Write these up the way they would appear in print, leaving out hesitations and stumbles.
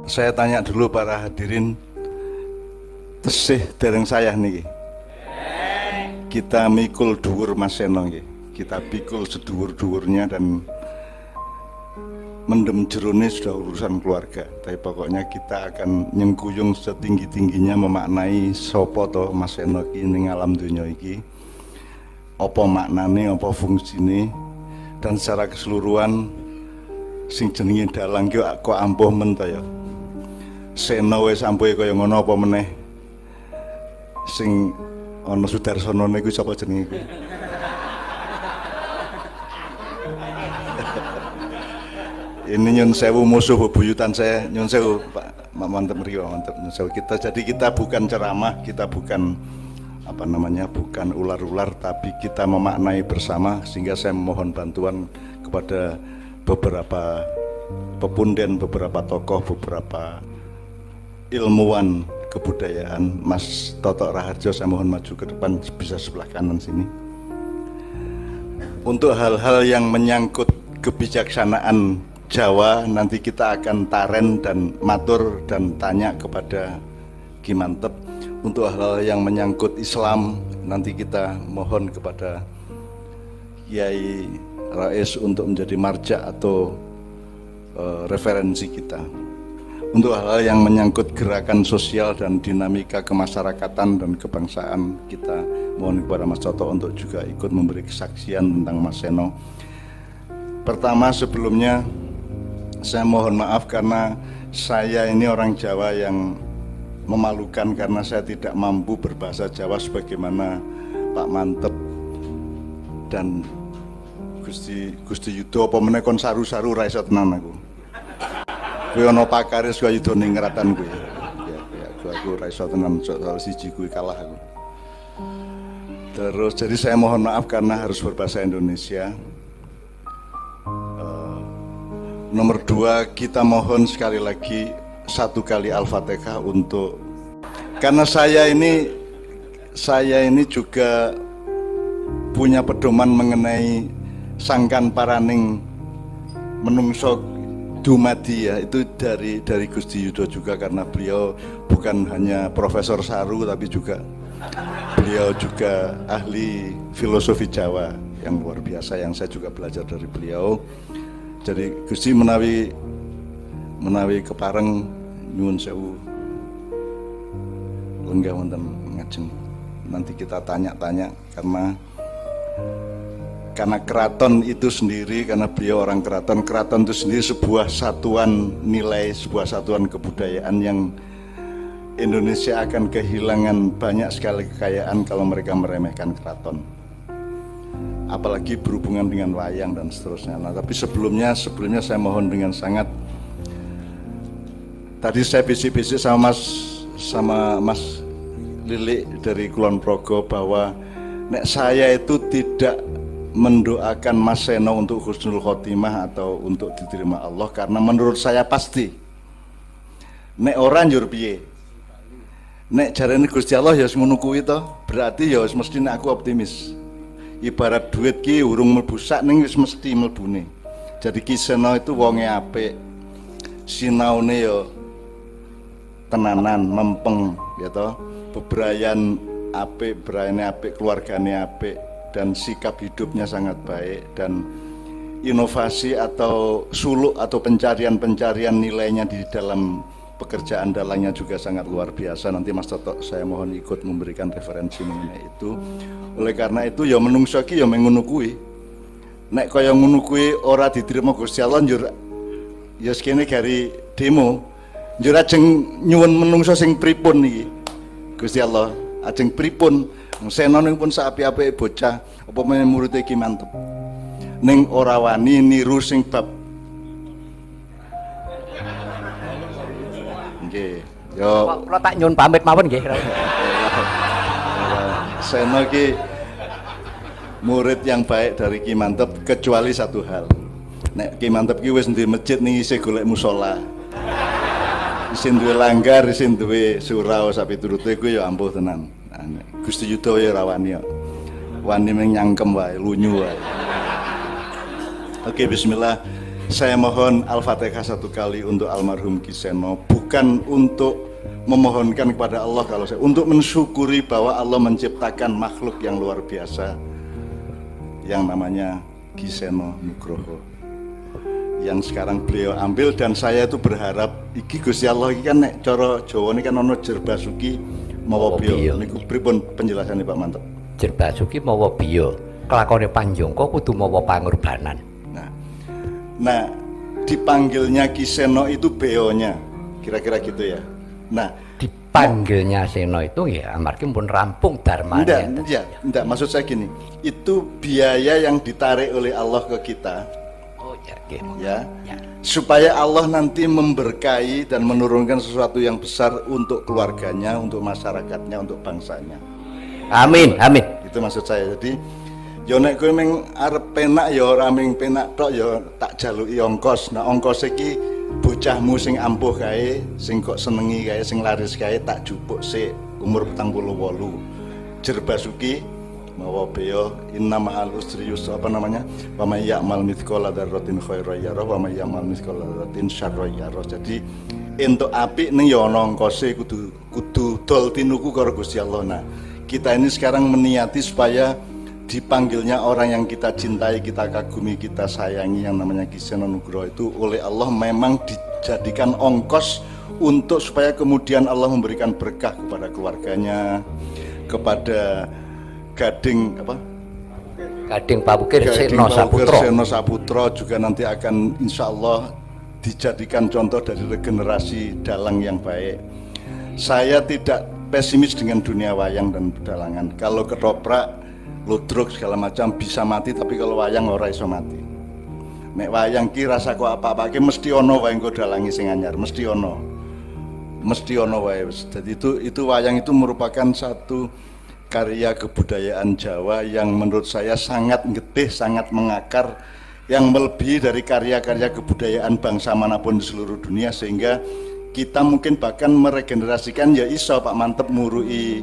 Saya tanya dulu para hadirin, tesih dereng saya nih. Kita mikul dhuwur Mas Seno nggih. Kita pikul seduwur-duwurnya dan mendem jerone sudah urusan keluarga. Tapi pokoknya kita akan nyengkuyung setinggi-tingginya memaknai sapa to Mas Seno iki ning alam donya iki. Apa maknane, apa fungsine, dan secara keseluruhan sing jenenge dalang ki kok ampuh men ta ya. Seno wis ampuhe kaya ngono apa meneh. Sing ana Sudarsono niku sapa jenenge kuwi? Ini nyun sewu musuh bebuyutan saya, nyun sewu Pak, mantep mriki mantep nyun sewu. Jadi kita bukan ceramah, kita bukan bukan ular-ular, tapi kita memaknai bersama, sehingga saya mohon bantuan kepada beberapa pepunden, beberapa tokoh, beberapa ilmuwan kebudayaan. Mas Toto Raharjo, saya mohon maju ke depan, bisa sebelah kanan sini. Untuk hal-hal yang menyangkut kebijaksanaan Jawa, nanti kita akan taren dan matur dan tanya kepada Ki Mantep. Untuk hal-hal yang menyangkut Islam, nanti kita mohon kepada Kiai Rais untuk menjadi marja atau referensi kita. Untuk hal-hal yang menyangkut gerakan sosial dan dinamika kemasyarakatan dan kebangsaan, kita mohon kepada Mas Toto untuk juga ikut memberi kesaksian tentang Mas Seno. Pertama, sebelumnya saya mohon maaf karena saya ini orang Jawa yang memalukan karena saya tidak mampu berbahasa Jawa sebagaimana Pak Mantep dan Gusti Yudo. Apa meneh kon saru-saru ra iso tenan aku. Kuwi ana pakare saka Yudo ning ngratan kuwi. Ya, aku ra iso tenan soal siji kuwi kalah aku. Terus jadi saya mohon maaf karena harus berbahasa Indonesia. Nomor 2, kita mohon sekali lagi 1 kali Al-Fatihah untuk, karena saya ini juga punya pedoman mengenai sangkan paraning menungso dumadi ya, itu dari Gusti Yudo juga, karena beliau bukan hanya Profesor Saru tapi juga beliau juga ahli filosofi Jawa yang luar biasa yang saya juga belajar dari beliau. Jadi Gusti menawi kepareng nyuwun sewu lenggah wonten ngajeng. Nanti kita tanya-tanya karena keraton itu sendiri, karena beliau orang keraton itu sendiri sebuah satuan nilai, sebuah satuan kebudayaan yang Indonesia akan kehilangan banyak sekali kekayaan kalau mereka meremehkan keraton. Apalagi berhubungan dengan wayang dan seterusnya. Nah, tapi sebelumnya saya mohon dengan sangat, tadi saya bisik-bisik sama Mas Lili dari Kulon Progo bahwa nek saya itu tidak mendoakan Mas Seno untuk husnul khotimah atau untuk diterima Allah, karena menurut saya pasti nek ora njur piye, nek jarene Gusti Allah ya ngono kuwi to, berarti ya wis mesti nek aku optimis. Ibarat duit ki urung mlebu sak ning wis mesti mlebune. Jadi Ki Seno itu wonge apik, sinaune ya tenanan, mempeng ya toh, bebrayan apik, berane apik, keluargane apik, dan sikap hidupnya sangat baik, dan inovasi atau suluk atau pencarian nilainya di dalam pekerjaan dalangnya juga sangat luar biasa. Nanti Mas Toto saya mohon ikut memberikan referensi mengenai itu. Oleh karena itu ya menungso iki ya ngono kuwi. Nek kaya ngono kuwi ora diterima Gusti Allah njur ya sekene gari demo. Njur ajeng nyuwun menungso sing pripun iki. Gusti Allah, ajeng pripun? Seno niku pun saapi-apike bocah, apa meneh murid Ki Mantep. Ning ora wani niru sing bab nggih. Yo kula tak nyuwun pamit mawon nggih. Seno ki murid yang baik dari Ki Mantep, kecuali satu hal. Nek Ki Mantep ki wis ndek masjid ning isih golek musala. Isin duwe langgar, isin duwe surau sapi turute kuwi ya ampuh tenan. Nah, Gusti Yudo ya rawani kok. Wani mung nyangkem wae, lunyu wae. Oke, bismillah. Saya mohon Al-Fatihah satu kali untuk almarhum Ki Seno, bukan untuk memohonkan kepada Allah, kalau saya untuk mensyukuri bahwa Allah menciptakan makhluk yang luar biasa yang namanya Ki Seno Nugroho, yang sekarang beliau ambil. Dan saya itu berharap iki Gusti Allah iki kan nek cara Jawa ini kan ono Jerbasuki mawa biya. Niku pripun penjelasannya Pak Mantep? Jerbasuki mawa biya, kelakone Panjangka kudu mawa pangorbanan. Nah, dipanggilnya Ki Seno itu beonya, kira-kira gitu ya. Nah, dipanggilnya Seno itu ya amargi pun rampung dharmanya. Enggak, maksud saya gini, itu biaya yang ditarik oleh Allah ke kita. Oh ya, okay. Ya, supaya Allah nanti memberkahi dan menurunkan sesuatu yang besar untuk keluarganya, untuk masyarakatnya, untuk bangsanya. Amin, amin. Itu maksud saya. Jadi yo nek kowe meng arep penak ya ora meng penak tok ya tak jaluki ongkos. Nah ongkos iki bocahmu sing ampuh kae, sing kok senengi kae, sing laris kae tak jupuk sik umur 48. Jerbasuki mawa beo inna ma'al usri yusra, apa namanya? Wa may ya'mal mithqala dzarratin khairan yarah wa may ya'mal mithqala dzarratin syarran yarah. Jadi entuk apik ning ya ana ongkose, kudu dol tinuku karo Gusti Allah. Nah, kita ini sekarang meniati supaya dipanggilnya orang yang kita cintai, kita kagumi, kita sayangi yang namanya Ki Seno Nugroho itu oleh Allah memang dijadikan ongkos untuk supaya kemudian Allah memberikan berkah kepada keluarganya, kepada Gading Pabukir Seno Saputro juga nanti akan insya Allah dijadikan contoh dari regenerasi dalang yang baik. Saya tidak pesimis dengan dunia wayang dan pedalangan. Kalau ketoprak ludruk segala macam bisa mati, tapi kalau wayang ora iso mati. Nek wayang ki rasa kok apa-apa ki mesti ono wae engko dalangi sing anyar, mesti ono wae. Jadi itu wayang itu merupakan satu karya kebudayaan Jawa yang menurut saya sangat getih, sangat mengakar, yang melebihi dari karya-karya kebudayaan bangsa manapun di seluruh dunia, sehingga kita mungkin bahkan meregenerasikan ya iso Pak Mantep murui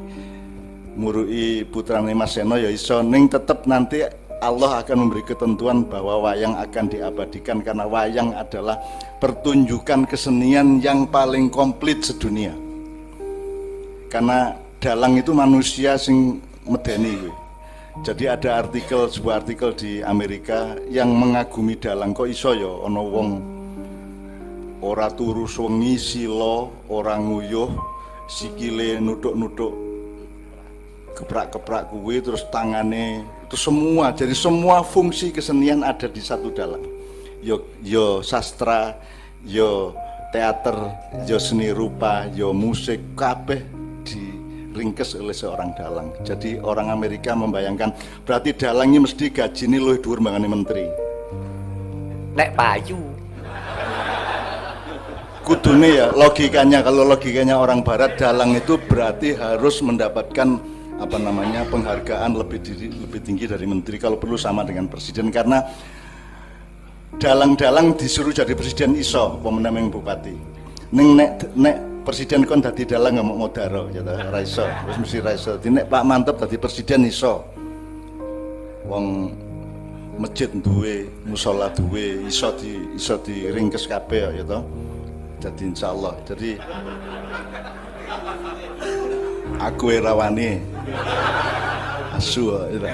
putrane Mas Seno ya iso, ning tetep nanti Allah akan memberi ketentuan bahwa wayang akan diabadikan, karena wayang adalah pertunjukan kesenian yang paling komplit sedunia. Karena dalang itu manusia sing medeni. Jadi ada sebuah artikel di Amerika yang mengagumi dalang, kok iso ya ana wong ora turu wengi sila, ora nguyuh, sikile nuthuk-nuthuk keprak-keprak kuwi, terus tangane itu semua, jadi semua fungsi kesenian ada di satu dalang. Yo sastra, yo teater, yo seni rupa, yo musik, kabeh diringkes oleh seorang dalang. Jadi orang Amerika membayangkan berarti dalangnya mesti gajine luwih dhuwur mbangane menteri. Nek payu kudune ya logikanya, kalau logikanya orang barat, dalang itu berarti harus mendapatkan apa namanya penghargaan lebih tinggi dari menteri, kalau perlu sama dengan presiden, karena dalang-dalang disuruh jadi presiden iso pemenang bupati. Nek presiden kon dadi dalang nggak mau daro ya ra iso, wis mesti ra iso. Nek Pak Mantep dadi presiden iso, wong masjid duwe, musola duwe, iso diringkes kabeh ya toh. Jadi insyaallah, jadi aku rawani asu itu.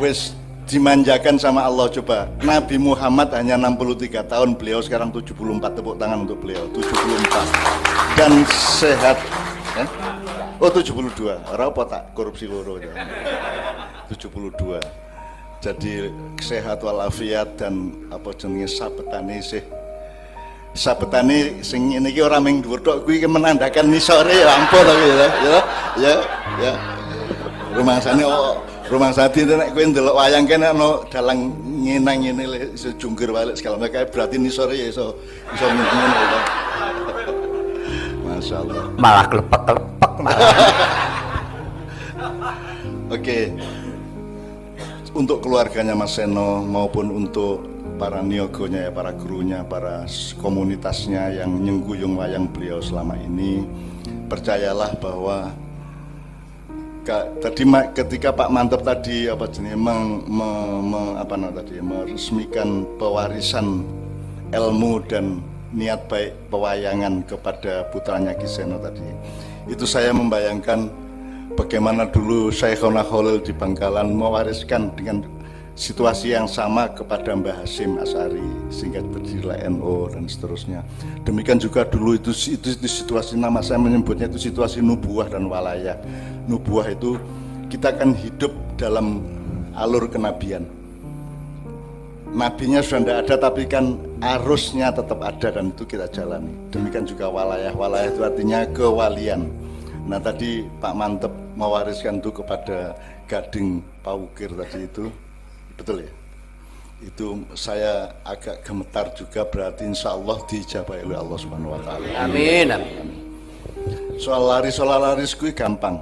Wes dimanjakan sama Allah. Coba Nabi Muhammad hanya 63 tahun, beliau sekarang 74, tepuk tangan untuk beliau. 74 dan sehat ya? Oh 72, ora apa tak korupsi loro ya. 72, jadi sehat walafiat dan apa jenenge sabetane sing ngene iki ora mung dhuwur tok, kuwi menandakan nisore ya ampun tapi ya rumangsane nek kowe ndelok wayang kene ana dalang ngene iso jungkir balik segala macam, berarti nisore ya iso ngene ya. Masyaallah. Malah klepek-klepek malah. Oke. Untuk keluarganya Mas Seno maupun untuk para niogonya ya, para gurunya, para komunitasnya yang nyengguyung wayang beliau selama ini, percayalah bahwa Ketika Pak Mantep tadi meresmikan pewarisan ilmu dan niat baik pewayangan kepada putranya Ki Seno tadi, itu saya membayangkan bagaimana dulu Syekhona Khalil di Bangkalan mewariskan dengan situasi yang sama kepada Mbah Hasyim Asy'ari sehingga berdirilah NU dan seterusnya. Demikian juga dulu itu situasi, nama saya menyebutnya itu situasi nubuah dan walayah. Nubuah itu kita akan hidup dalam alur kenabian. Nabinya sudah tidak ada, tapi kan arusnya tetap ada dan itu kita jalani. Demikian juga walayah. Walayah itu artinya kewalian. Nah tadi Pak Mantep mewariskan itu kepada Gading Pawukir tadi itu, betul ya? Itu saya agak gemetar juga, berarti insya Allah diijabahi oleh Allah Subhanahu Wa Taala. Amin, amin. Soal laris kuwi gampang.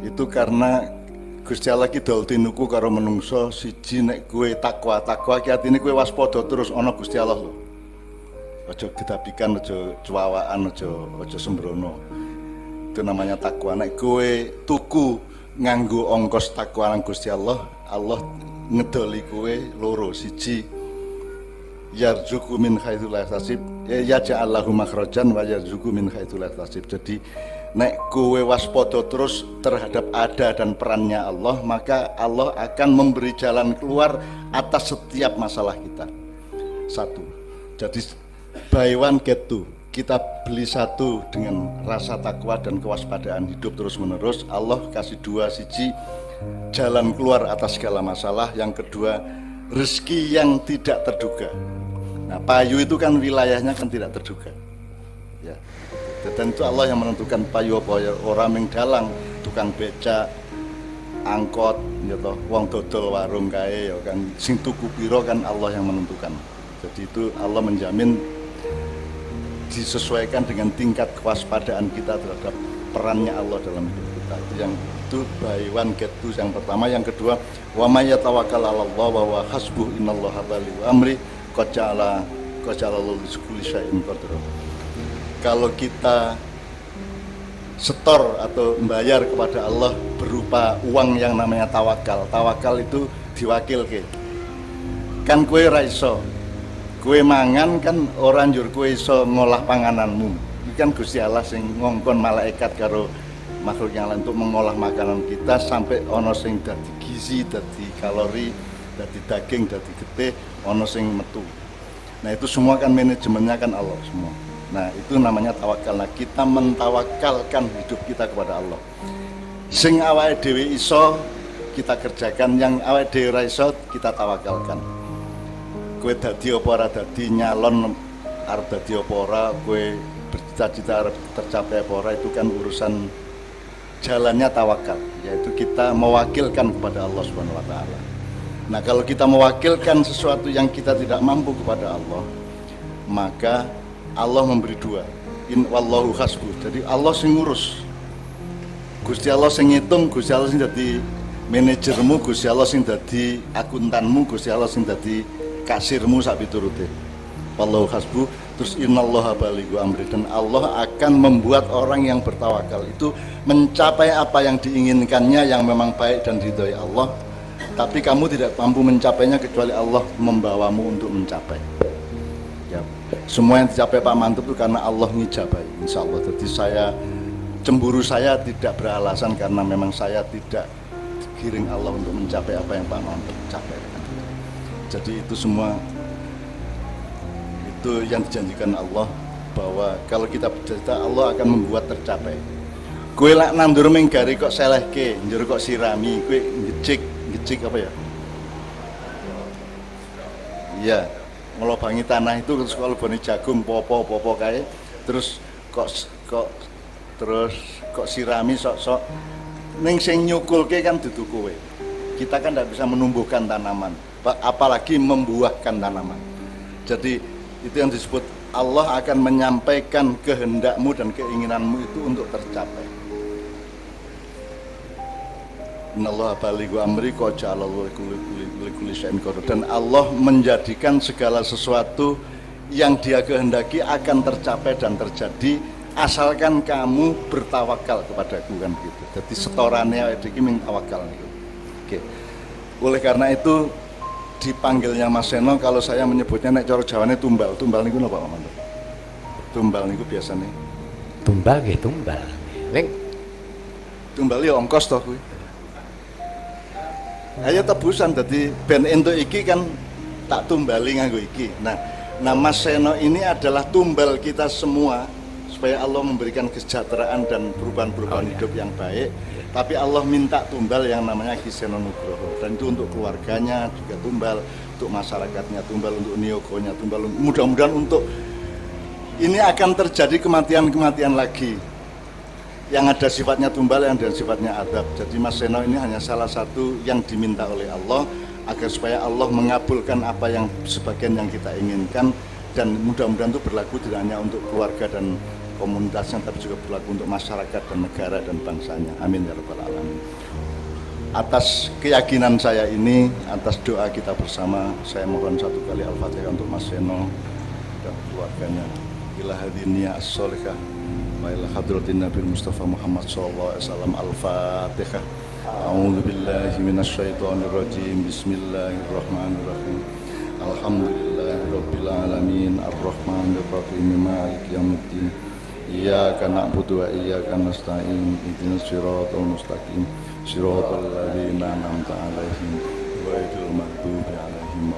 Itu karena Gusti Allah ki dol tinuku karo menungso, siji nek kowe takwa ki atine kowe waspada terus ana Gusti Allah lho. Aja gedapikan, aja cuwawaan, aja sembrono. Itu namanya takwa. Nek kowe tuku nganggo ongkos takwa nang Gusti Allah, Allah ngedoli kowe loro, siji yarzuqu min haitsu la yahtasib, ya ja'alahu makhrajan wa yarzuqu min haitsu la yahtasib. Jadi nek kowe waspada terus terhadap ada dan perannya Allah, maka Allah akan memberi jalan keluar atas setiap masalah kita. Satu. Jadi buy one get two. Kita beli satu dengan rasa takwa dan kewaspadaan hidup terus menerus, Allah kasih dua, siji jalan keluar atas segala masalah, yang kedua rezeki yang tidak terduga. Nah payu itu kan wilayahnya kan tidak terduga ya. Dan itu Allah yang menentukan payu apa ya, orang yang dalang, tukang becak, angkot ya toh, wong dodol warung kae ya kan, sing tuku piro kan Allah yang menentukan. Jadi itu Allah menjamin disesuaikan dengan tingkat kewaspadaan kita terhadap perannya Allah dalam hidup kita. Itu buy one get two yang pertama. Yang kedua, wa may yatawakkal 'ala Allah wa huwa hasbuh innallaha balighu amri qad ja'ala likulli syai'in qadra. Kalau kita setor atau membayar kepada Allah berupa uang yang namanya tawakal. Tawakal itu diwakilke. Kan kowe ra iso, kowe mangan kan orang njur kowe iso ngolah pangananmu. Iki kan Gusti Allah sing ngongkon malaikat karo makhluk yang lain untuk mengolah makanan kita sampai ono sing dadi gizi, dadi kalori, dadi daging, dadi getih, ono sing metu. Nah itu semua kan manajemennya kan Allah semua. Nah itu namanya tawakal. Nah kita mentawakalkan hidup kita kepada Allah. Sing awake dhewe iso kita kerjakan, yang awake dhewe ora iso kita tawakalkan. Kowe dadi apa ora dadi, nyalon arep dadi apa ora, kowe bercita-cita arep tercapai apa ora, itu kan urusan jalannya tawakal, yaitu kita mewakilkan kepada Allah Subhanahu Wa Taala. Nah kalau kita mewakilkan sesuatu yang kita tidak mampu kepada Allah, maka Allah memberi dua, in wallahu hasbuh. Jadi Allah sing ngurus, Gusti Allah sing ngitung, Gusti Allah sing dadi manajermu, Gusti Allah sing dadi akuntanmu, Gusti Allah sing dadi kasirmu sak piturute. Wallahu hasbuh. Terus innallaha balighu amri, dan Allah akan membuat orang yang bertawakal itu mencapai apa yang diinginkannya yang memang baik dan ridhoi Allah. Tapi kamu tidak mampu mencapainya kecuali Allah membawamu untuk mencapai. Ya, semua yang dicapai Pak Mantep itu karena Allah ngijabai, insya Allah. Jadi cemburu saya tidak beralasan karena memang saya tidak digiring Allah untuk mencapai apa yang Pak Mantep capai. Jadi itu semua itu yang dijanjikan Allah, bahwa kalau kita bercerita Allah akan membuat tercapai. Kowe lak nandur ning gari kok selehke, njur kok sirami, kowe ngecik apa ya? Iya, ngelobangi tanah itu terus kalau boni jagung popo kae, terus kok sirami sok-sok ning sing nyukulke kan dudu kowe. Kita kan tidak bisa menumbuhkan tanaman, apalagi membuahkan tanaman. Jadi itu yang disebut Allah akan menyampaikan kehendakmu dan keinginanmu itu untuk tercapai. Innallaha balighu amri qad ja'ala likulli syai'in qadar. Dan Allah menjadikan segala sesuatu yang Dia kehendaki akan tercapai dan terjadi asalkan kamu bertawakal kepadaku kan gitu. Jadi setorannya awake iki ming tawakal niku. Oke. Oleh karena itu dipanggilnya Mas Seno, kalau saya menyebutnya nek cara Jawane tumbal. Tumbal niku napa, Mas? Tumbal niku biasanya. Tumbal nggih tumbal. Ning Tumbal ya ongkos toh kuwi. Ayo tebusan dadi ben entuk iki kan tak tumbali nganggo iki. Nah Mas Seno ini adalah tumbal kita semua supaya Allah memberikan kesejahteraan dan perubahan-perubahan hidup yang baik. Tapi Allah minta tumbal yang namanya Ki Seno Nugroho, dan itu untuk keluarganya juga tumbal, untuk masyarakatnya tumbal, untuk niyogonya tumbal. Mudah-mudahan untuk ini akan terjadi kematian-kematian lagi yang ada sifatnya tumbal, yang ada sifatnya adab. Jadi Mas Seno ini hanya salah satu yang diminta oleh Allah agar supaya Allah mengabulkan apa yang sebagian yang kita inginkan, dan mudah-mudahan itu berlaku tidak hanya untuk keluarga dan komunitasnya, tapi juga berlaku untuk masyarakat dan negara dan bangsanya. Amin ya rabbal alamin. Atas keyakinan saya ini, atas doa kita bersama, saya mohon satu kali Al-Fatihah untuk Mas Seno dan keluarganya. Ila hadiniya as-solihah wa ila hadratin Nabi Mustafa Muhammad sallallahu alaihi wasallam. Al-Fatihah. A'udzu billahi minasyaitonir rajim. Bismillahirrahmanirrahim. Alhamdulillahirabbil alamin arrahmanir rahim maliki yaumiddin. Iyyaka na'budu wa iyyaka nasta'in ihdinas siratal mustaqim siratal ladzina an'amta 'alaihim ghairil maghdubi 'alaihim